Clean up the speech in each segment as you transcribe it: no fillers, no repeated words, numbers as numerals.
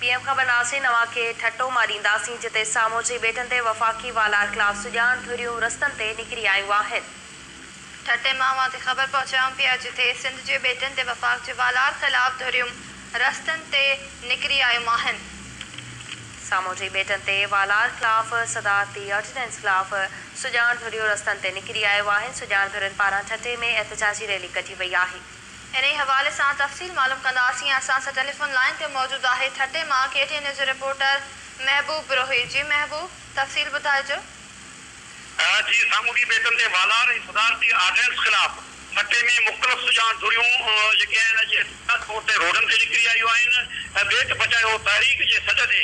PM ख़बर नाज़रीन नवां खे ठटो मारींदासीं जिते साम्हूं जी बेटनि ते वफ़ाक़ी वालार ख़िलाफ़ सुजान धुरियूं रस्तनि ते निकिरी आयूं आहिनि। ठटे मावा ते ख़बर पहुचाऊं पिया जिते सिंध जे बेटनि ते वफ़ाक़ जे वालार ख़िलाफ़ धुरियूं रस्तनि ते निकिरी आयूं आहिनि। साम्हूं जी बेटनि ते वालार ख़िलाफ़ सदारती ऑर्डिनेंस ख़िलाफ़ सुजान धुरियूं रस्तनि ते निकिरी आयूं आहिनि। सुजान धुरियुनि पारां ठटे में एहतजाजी रैली कढी वई आहे। इन हवाले से तफ़सील मालूम कंदासीं। असां सां टेलीफोन लाइन ते मौजूद आहे ठटे मां KTN न्यूज़ रिपोर्टर महबूब रोहित जी। महबूब, तफ़सील ॿुधाइजो। जी, सामूंडी बेटनि ते वालार ऐं सदारती ऑर्डिनेंस ख़िलाफ़ ठटे में मुख़्तलिफ़ सुजान धुरियूं जेके आहिनि तौर ते रोडनि ते निकिरी आयूं आहिनि। बेट बचायो तहरीक जे सॾ ते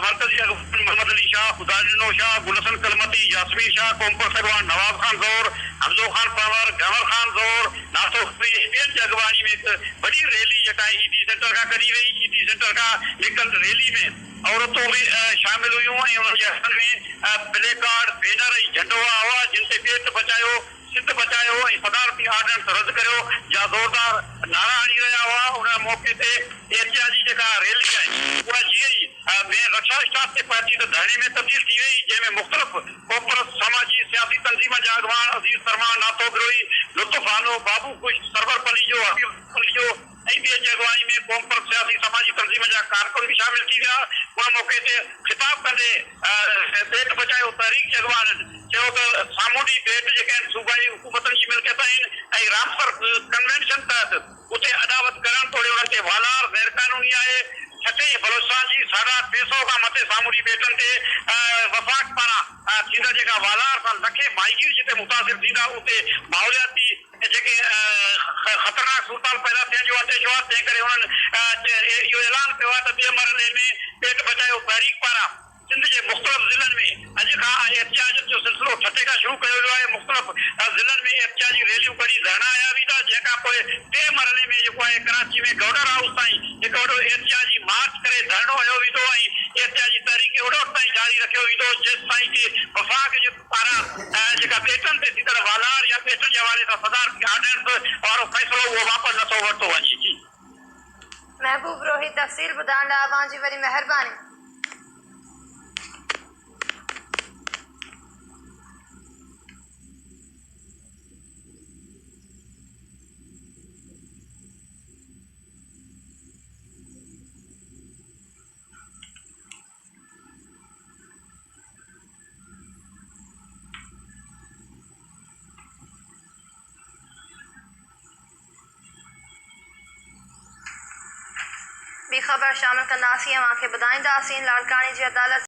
मर्कज़ी अॻवान मोहम्मद अली शाह, ख़ुदादिनो शाह, गुलहसन कलमती, यासमीन शाह, कोमपर अॻवान नवाब खान ज़ोर, हमज़ो खान पंवर, गंवर खान ज़ोर, नासो ॿियनि जी अॻवानी में हिकु वॾी रैली जेका ED सेंटर खां कढी वई। ED सेंटर खां निकितल रैली में औरतूं बि शामिल हुयूं ऐं उन्हनि जे हथनि में प्ले कार्ड, बैनर ऐं झंडो हुआ जिन ते पेट बचायो, सिंध बचायो ऐं सदारती ऑर्डिनेंस रद्द करियो जा ज़ोरदार नारा हणी रहिया हुआ। उन मौक़े ते एहतिजाजी जेका रैली आहे उहा जीअं ई रक्षा स्टाफ ते पहुची त धरणे में तब्दील थी वई, जंहिंमें मुख़्तलिफ़ कोपर समाजी सियासी तंज़ीम जा अॻवान अज़ीज़ सरमान, नातो गिरोही, लुत्फ़ आलो, बाबू कुश, सरवर पली जो, हबीब पली जो ऐं ॿियनि जी अॻवानी में कोपर सियासी समाजी तंज़ीम जा कारकुन बि शामिल थी विया। उन मौक़े ते ख़िताब कंदे पेट बचायो तहरीक जे अॻवाननि चयो त सामूंडी बेट जेके आहिनि सूबाई हुकूमतनि जी मिल्कियत आहिनि ऐं रामसर कन्वेंशन तहत उते अदावत करणु तोड़े उन्हनि खे वालार गैर क़ानूनी आहे। छठे बलोचिस्तान जी 350 खां मथे सामूंडी बेटनि ते वफ़ाक़ पारां थींदड़ जेका वालार सां लखे माहिगीर जिते मुतासिर थींदा उते माहौलियाती जेके ख़तरनाक सूरताल पैदा थियण जो अंदेशो आहे। तंहिं करे उन्हनि इहो ऐलान कयो आहे त ॿिए मरहले में पेट बचायो तहरीक पारां सिंध जे मुख़्तलिफ़ ज़िलनि में अॼु खां एहतिजाज जो सिलसिलो ठटे खां शुरू कयो वियो आहे। मुख़्तलिफ़ ज़िलनि में एहतिजाजी रैलियूं कढी धरना आया वेंदा, जंहिंखां पोइ टे मरहले में जेको आहे कराची में गवर्नर हाउस ताईं हिकु वॾो एहतिजाजी मार्च करे धरनो हयो वेंदो ऐं एहतिजाजी तहरीक ओॾो ताईं जारी रखियो वेंदो जेसि ताईं कि वफ़ाक़ जे पारां जेका बेटनि ते थींदड़ वालार या बेटनि जे हवाले सां सदारती ऑर्डिनेंस वारो फ़ैसिलो उहो वापसि नथो वरितो वञे। जी महबूब रोहित, तफ़सील ॿुधाइण लाइ अव्हां जी वरी महिरबानी। ॿी ख़बर शामिल कंदासीं। अव्हां खे ॿुधाईंदासीं लाड़कानी जी अदालत